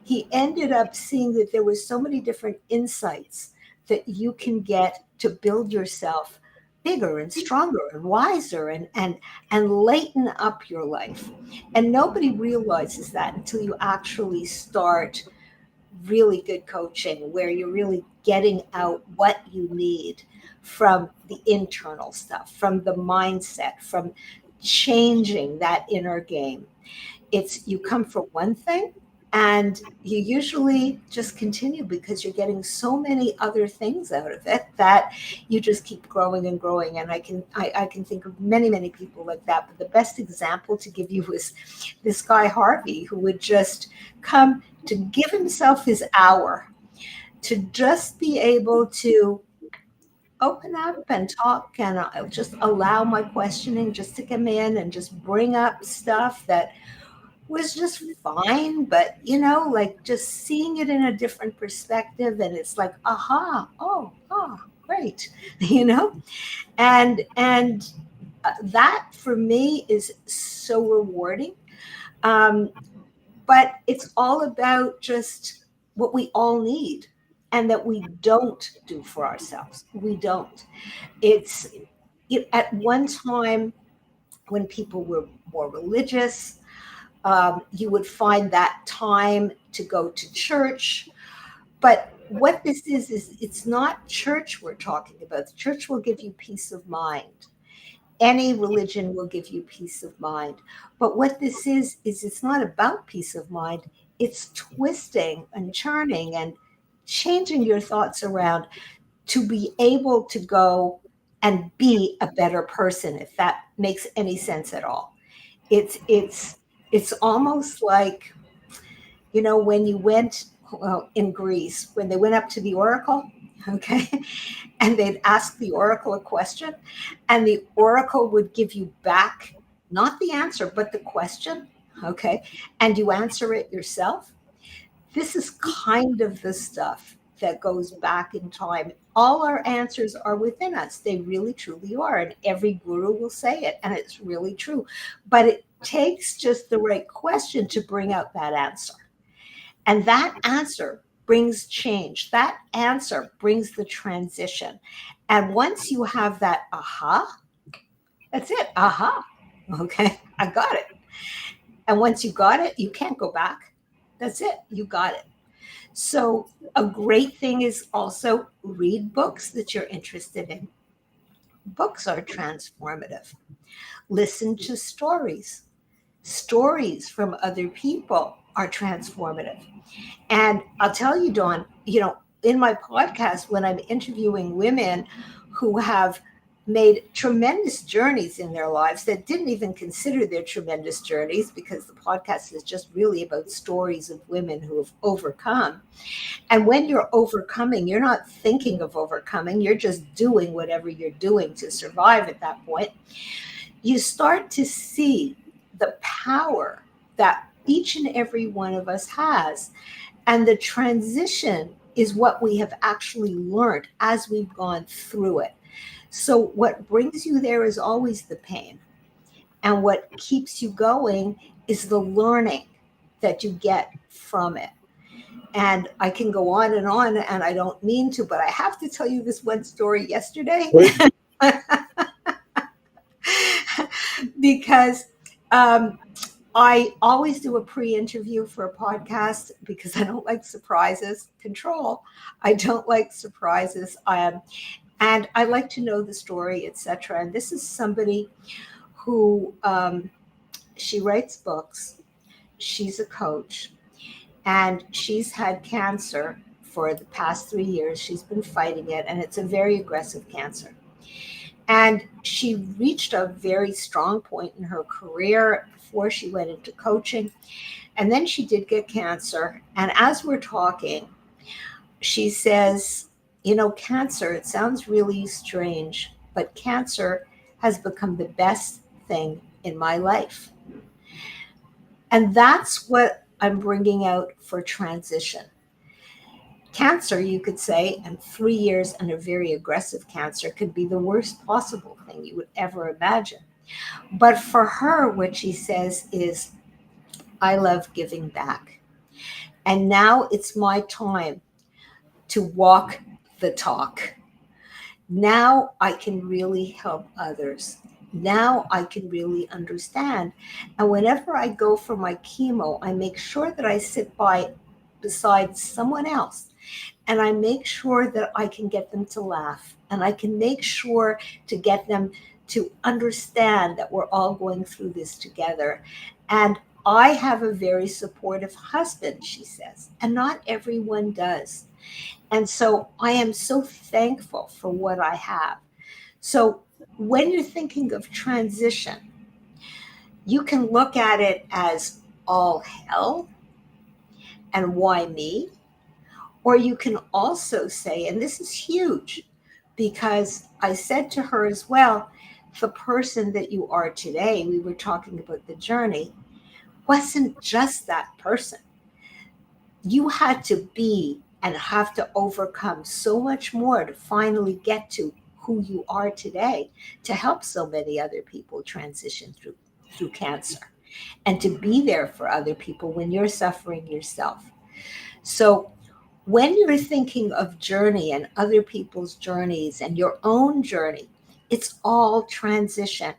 he ended up seeing that there was so many different insights that you can get to build yourself bigger and stronger and wiser and lighten up your life. And nobody realizes that until you actually start really good coaching, where you're really getting out what you need from the internal stuff, from the mindset, from changing that inner game. It's you come for one thing, and you usually just continue because you're getting so many other things out of it that you just keep growing and growing. And I can think of many people like that. But the best example to give you is this guy Harvey, who would just come to give himself his hour to just be able to open up and talk, and I'll just allow my questioning just to come in and just bring up stuff that was just fine, but like just seeing it in a different perspective, and it's like, aha, oh, great, and that for me is so rewarding. But it's all about just what we all need, and that we don't do for ourselves. We don't. It's at one time when people were more religious. You would find that time to go to church. But what this is it's not church we're talking about. The church will give you peace of mind. Any religion will give you peace of mind. But what this is it's not about peace of mind. It's twisting and churning and changing your thoughts around to be able to go and be a better person, if that makes any sense at all. It's almost like, when you went, well, in Greece, when they went up to the oracle, okay, and they'd ask the oracle a question, and the oracle would give you back, not the answer, but the question, okay, and you answer it yourself. This is kind of the stuff that goes back in time. All our answers are within us. They really, truly are. And every guru will say it, and it's really true. But it takes just the right question to bring out that answer. And that answer brings change. That answer brings the transition. And once you have that aha, that's it. Aha. Okay, I got it. And once you got it, you can't go back. That's it. You got it. So a great thing is also read books that you're interested in. Books are transformative. Listen to stories. Stories from other people are transformative. And I'll tell you, Dawn, in my podcast, when I'm interviewing women who have made tremendous journeys in their lives that didn't even consider their tremendous journeys, because the podcast is just really about stories of women who have overcome. And when you're overcoming, you're not thinking of overcoming, you're just doing whatever you're doing to survive at that point. You start to see the power that each and every one of us has. And the transition is what we have actually learned as we've gone through it. So what brings you there is always the pain. And what keeps you going is the learning that you get from it. And I can go on, and I don't mean to, but I have to tell you this one story yesterday. Because I always do a pre-interview for a podcast because I don't like surprises. Control. I don't like surprises. And I like to know the story, etc. And this is somebody who she writes books. She's a coach, and she's had cancer for the past 3 years. She's been fighting it, and it's a very aggressive cancer. And she reached a very strong point in her career before she went into coaching. And then she did get cancer. And as we're talking, she says, cancer, it sounds really strange, but cancer has become the best thing in my life. And that's what I'm bringing out for transition. Cancer, you could say, and 3 years and a very aggressive cancer could be the worst possible thing you would ever imagine. But for her, what she says is, I love giving back. And now it's my time to walk the talk. Now I can really help others. Now I can really understand. And whenever I go for my chemo, I make sure that I sit beside someone else. And I make sure that I can get them to laugh. And I can make sure to get them to understand that we're all going through this together. And I have a very supportive husband, she says, and not everyone does. And so I am so thankful for what I have. So when you're thinking of transition, you can look at it as all hell and why me? Or you can also say, and this is huge, because I said to her as well, the person that you are today, we were talking about the journey, wasn't just that person. You had to be and have to overcome so much more to finally get to who you are today, to help so many other people transition through cancer, and to be there for other people when you're suffering yourself. So when you're thinking of journey and other people's journeys and your own journey, it's all transition.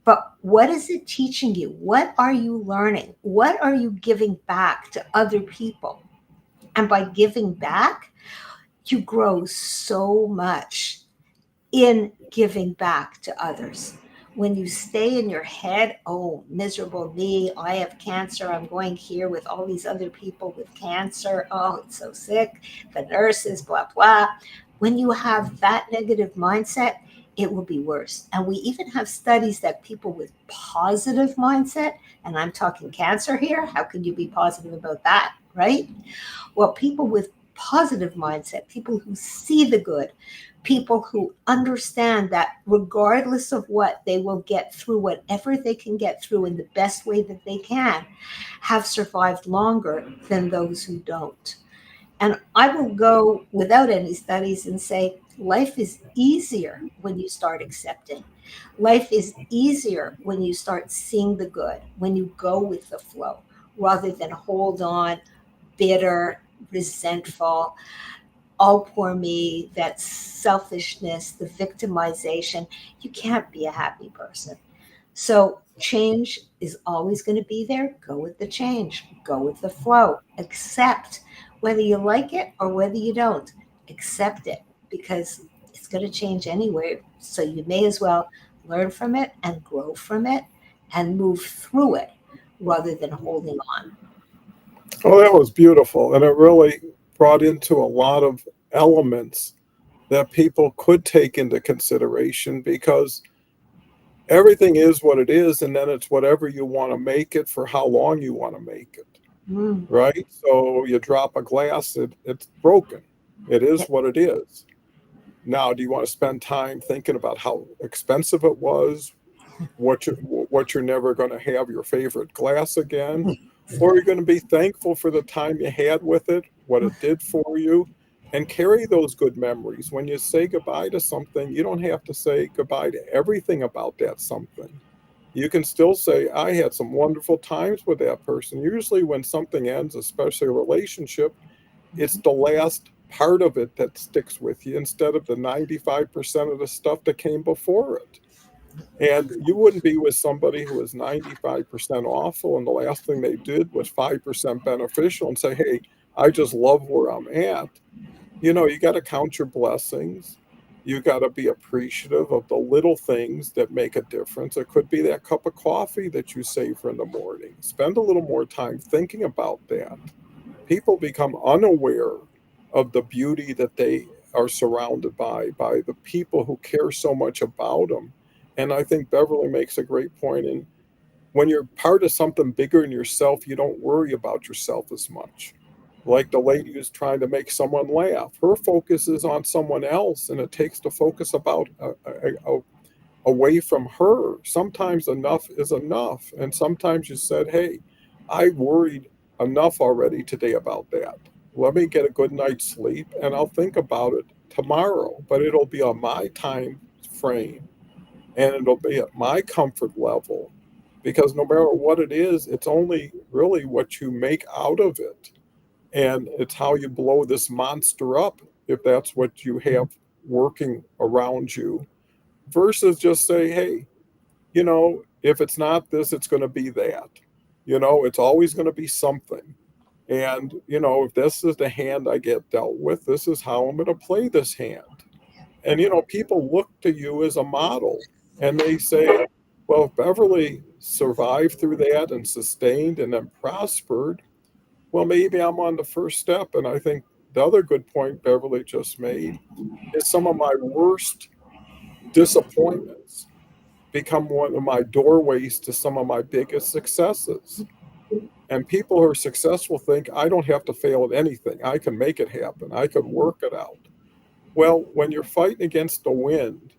But what is it teaching you? What are you learning? What are you giving back to other people? And by giving back, you grow so much in giving back to others. When you stay in your head, oh, miserable me, I have cancer, I'm going here with all these other people with cancer, oh, it's so sick, the nurses, blah, blah. When you have that negative mindset, it will be worse. And we even have studies that people with positive mindset, and I'm talking cancer here, how can you be positive about that, right? Well, people with positive mindset, people who see the good, people who understand that regardless of what, they will get through whatever they can get through in the best way that they can, have survived longer than those who don't. And I will go without any studies and say life is easier when you start accepting. Life is easier when you start seeing the good, when you go with the flow rather than hold on, bitter, resentful, oh, poor me, that selfishness, the victimization. You can't be a happy person. So change is always going to be there. Go with the change, go with the flow, accept whether you like it or whether you don't. Accept it because it's going to change anyway. So you may as well learn from it and grow from it and move through it rather than holding on. Oh, that was beautiful. And it really brought into a lot of elements that people could take into consideration because everything is what it is. And then it's whatever you want to make it for how long you want to make it. Mm. Right. So you drop a glass, it's broken. It is Yep. what it is. Now, do you want to spend time thinking about how expensive it was, what you're never going to have your favorite glass again, or you're going to be thankful for the time you had with it, what it did for you, and carry those good memories. When you say goodbye to something, you don't have to say goodbye to everything about that something. You can still say, I had some wonderful times with that person. Usually, when something ends, especially a relationship, it's the last part of it that sticks with you instead of the 95% of the stuff that came before it. And you wouldn't be with somebody who was 95% awful and the last thing they did was 5% beneficial and say, hey, I just love where I'm at. You got to count your blessings. You got to be appreciative of the little things that make a difference. It could be that cup of coffee that you savor in the morning. Spend a little more time thinking about that. People become unaware of the beauty that they are surrounded by the people who care so much about them. And I think Beverly makes a great point in when you're part of something bigger than yourself, you don't worry about yourself as much. Like the lady who's trying to make someone laugh, her focus is on someone else, and it takes the focus away from her. Sometimes enough is enough, and sometimes you said, "Hey, I worried enough already today about that. Let me get a good night's sleep, and I'll think about it tomorrow. But it'll be on my time frame, and it'll be at my comfort level." Because no matter what it is, it's only really what you make out of it. And it's how you blow this monster up, if that's what you have working around you, versus just say, hey, if it's not this, it's going to be that. It's always going to be something. And, if this is the hand I get dealt with, this is how I'm going to play this hand. And, people look to you as a model and they say, well, if Beverly survived through that and sustained and then prospered, well, maybe I'm on the first step. And I think the other good point Beverly just made is some of my worst disappointments become one of my doorways to some of my biggest successes. And people who are successful think I don't have to fail at anything. I can make it happen. I could work it out. Well, when you're fighting against the wind,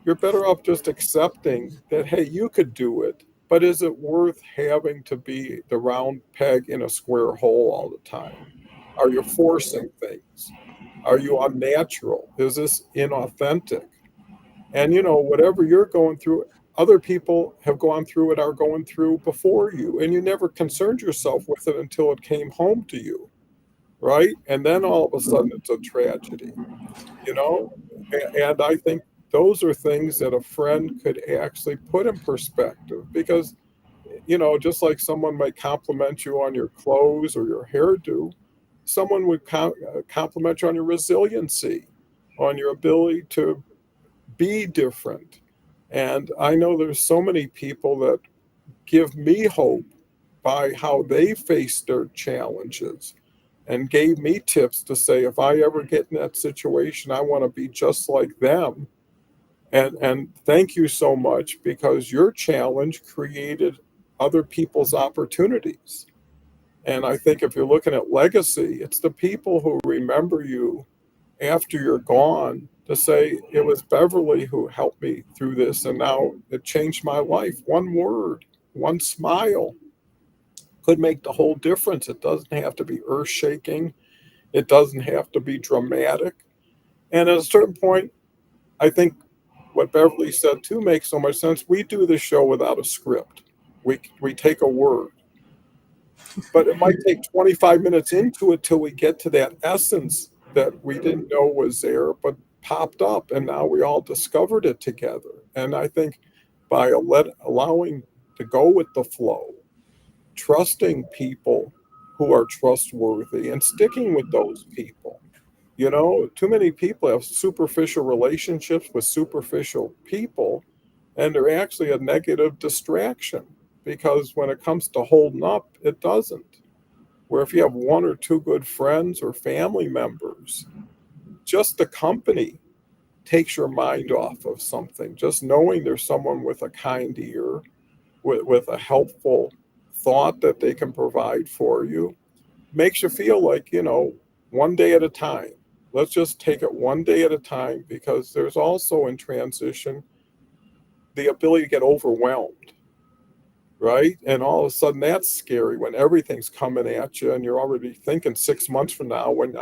you're better off just accepting that, hey, you could do it, but is it worth having to be the round peg in a square hole all the time? Are you forcing things? Are you unnatural? Is this inauthentic? And, whatever you're going through, other people have gone through it, are going through before you, and you never concerned yourself with it until it came home to you, right? And then all of a sudden it's a tragedy, you know? And I think those are things that a friend could actually put in perspective because, just like someone might compliment you on your clothes or your hairdo, someone would compliment you on your resiliency, on your ability to be different. And I know there's so many people that give me hope by how they face their challenges and gave me tips to say if I ever get in that situation, I want to be just like them. And thank you so much because your challenge created other people's opportunities. And I think if you're looking at legacy, it's the people who remember you after you're gone to say it was Beverly who helped me through this and now it changed my life. One word, one smile could make the whole difference. It doesn't have to be earth shaking. It doesn't have to be dramatic. And at a certain point, I think what Beverly said too makes so much sense. We do the show without a script. We take a word, but it might take 25 minutes into it till we get to that essence that we didn't know was there, but popped up, and now we all discovered it together. And I think by allowing to go with the flow, trusting people who are trustworthy, and sticking with those people. You know, too many people have superficial relationships with superficial people, and they're actually a negative distraction because when it comes to holding up, it doesn't. Where if you have one or two good friends or family members, just the company takes your mind off of something. Just knowing there's someone with a kind ear, with a helpful thought that they can provide for you, makes you feel like, one day at a time. Let's just take it one day at a time because there's also in transition the ability to get overwhelmed, right? And all of a sudden that's scary when everything's coming at you and you're already thinking 6 months from now when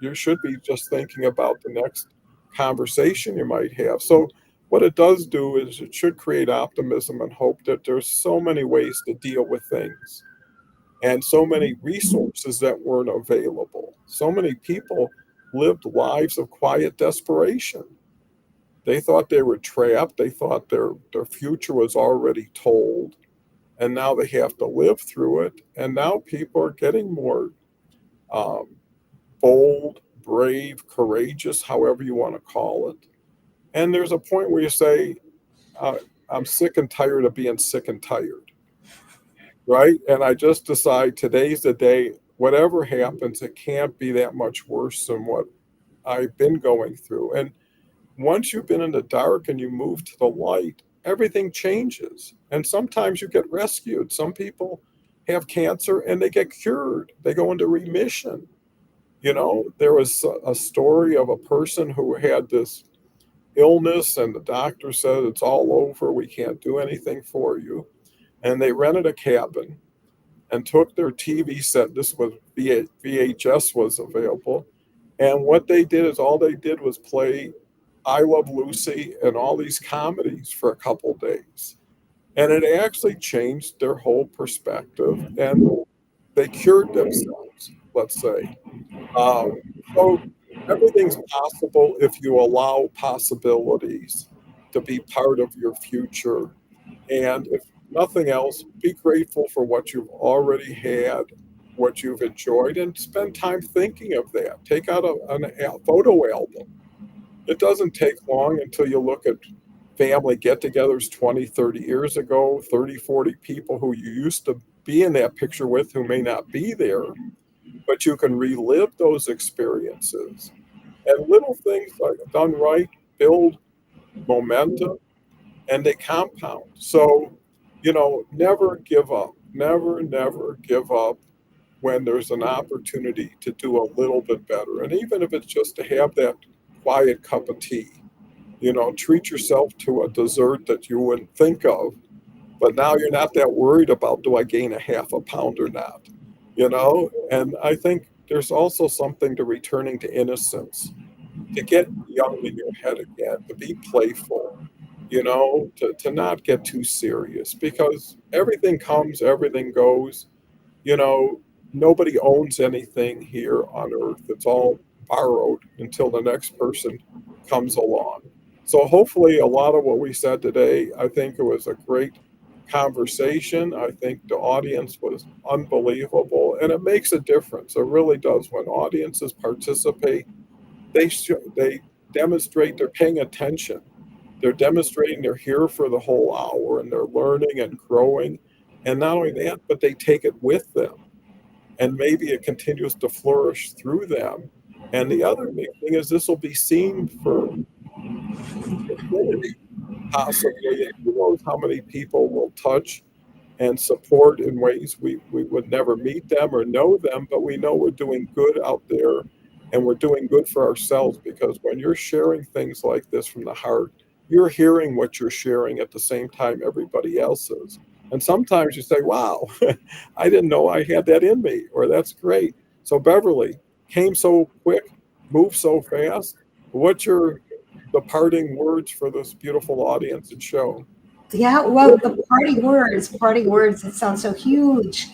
you should be just thinking about the next conversation you might have. So what it does do is it should create optimism and hope that there's so many ways to deal with things and so many resources that weren't available. So many people lived lives of quiet desperation. They thought they were trapped. They thought their future was already told. And now they have to live through it. And now people are getting more um, bold, brave, courageous, however you want to call it. And there's a point where you say, uh, I'm sick and tired of being sick and tired, right? And I just decide today's the day, whatever happens, it can't be that much worse than what I've been going through. And once you've been in the dark and you move to the light, everything changes. And sometimes you get rescued. Some people have cancer and they get cured, they go into remission. There was a story of a person who had this illness, and the doctor said, it's all over. We can't do anything for you. And they rented a cabin and took their TV set. This was VHS was available. And what they did is all they did was play I Love Lucy and all these comedies for a couple days. And it actually changed their whole perspective and they cured themselves, let's say. So everything's possible if you allow possibilities to be part of your future. And if nothing else, be grateful for what you've already had, what you've enjoyed, and spend time thinking of that. Take out a photo album. It doesn't take long until you look at family get togethers 20, 30 years ago, 30, 40 people who you used to be in that picture with who may not be there, but you can relive those experiences. And little things like done right build momentum and they compound. So, never give up. Never, never give up when there's an opportunity to do a little bit better. And even if it's just to have that quiet cup of tea, treat yourself to a dessert that you wouldn't think of. But now you're not that worried about do I gain a half a pound or not. And I think there's also something to returning to innocence, to get young in your head again, to be playful, to not get too serious because everything comes, everything goes. You know, Nobody owns anything here on earth. It's all borrowed until the next person comes along. So hopefully a lot of what we said today, I think it was a great conversation. I think the audience was unbelievable and it makes a difference. It really does. When audiences participate, they demonstrate they're paying attention. They're demonstrating they're here for the whole hour and they're learning and growing. And not only that, but they take it with them. And maybe it continues to flourish through them. And the other big thing is this will be seen for infinity, possibly. And who knows how many people will touch and support in ways we would never meet them or know them, but we know we're doing good out there and we're doing good for ourselves because when you're sharing things like this from the heart, you're hearing what you're sharing at the same time everybody else is. And sometimes you say, wow, I didn't know I had that in me, or that's great. So, Beverly, came so quick, moved so fast. What's your the parting words for this beautiful audience and show? Yeah, well, the party words, it sounds so huge.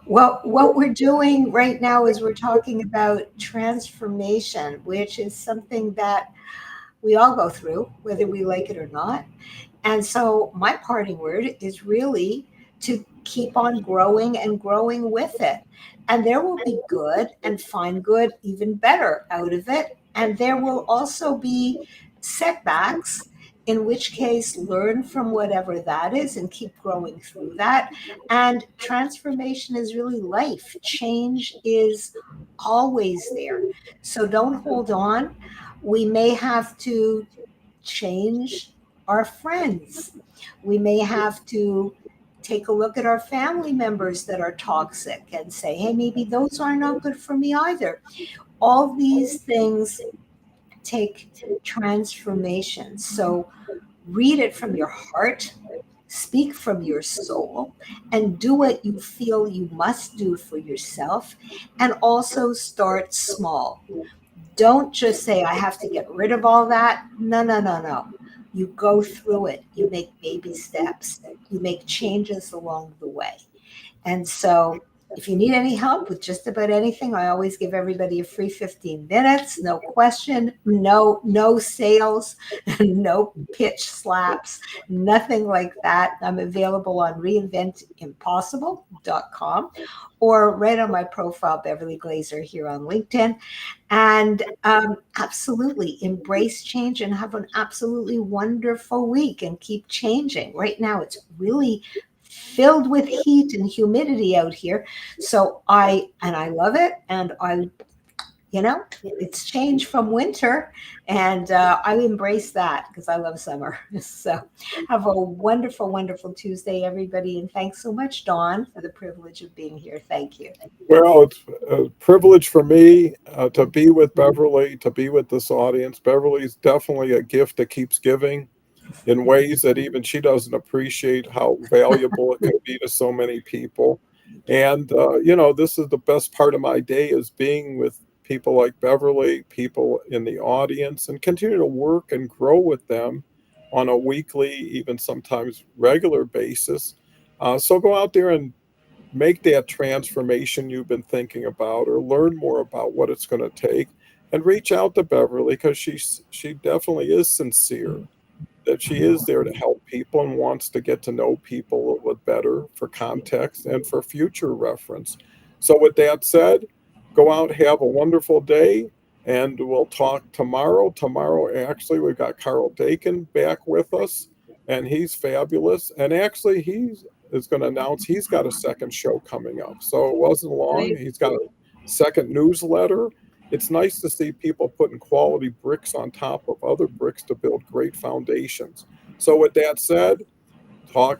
Well, what we're doing right now is we're talking about transformation, which is something that we all go through, whether we like it or not. And so my parting word is really to keep on growing and growing with it. And there will be good and find good even better out of it. And there will also be setbacks, in which case learn from whatever that is and keep growing through that. And transformation is really life. Change is always there. So don't hold on. We may have to change our friends. We may have to take a look at our family members that are toxic and say, hey, maybe those are not good for me either. All these things take transformation. So read it from your heart, speak from your soul, and do what you feel you must do for yourself. And also start small. Don't just say, I have to get rid of all that. No, no, no, no. You go through it. You make baby steps. You make changes along the way. And so, if you need any help with just about anything, I always give everybody a free 15 minutes, no question, no sales, no pitch slaps, nothing like that. I'm available on reinventimpossible.com or right on my profile, Beverley Glazer, here on LinkedIn. And absolutely embrace change and have an absolutely wonderful week and keep changing. Right now, it's really filled with heat and humidity out here. So I love it. And it's changed from winter, and I embrace that because I love summer. So have a wonderful, wonderful Tuesday, everybody. And thanks so much, Dawn, for the privilege of being here. Thank you. Well, it's a privilege for me to be with Beverley, to be with this audience. Beverley's definitely a gift that keeps giving in ways that even she doesn't appreciate how valuable it can be to so many people. And, this is the best part of my day is being with people like Beverley, people in the audience, and continue to work and grow with them on a weekly, even sometimes regular basis. So go out there and make that transformation you've been thinking about or learn more about what it's going to take and reach out to Beverley because she definitely is sincere that she is there to help people and wants to get to know people a little bit better for context and for future reference. So, with that said, go out, have a wonderful day, and we'll talk tomorrow. Tomorrow, actually, we've got Carl Dakin back with us, and he's fabulous. And actually, he is going to announce he's got a second show coming up. So, it wasn't long. He's got a second newsletter. It's nice to see people putting quality bricks on top of other bricks to build great foundations. So, with that said, talk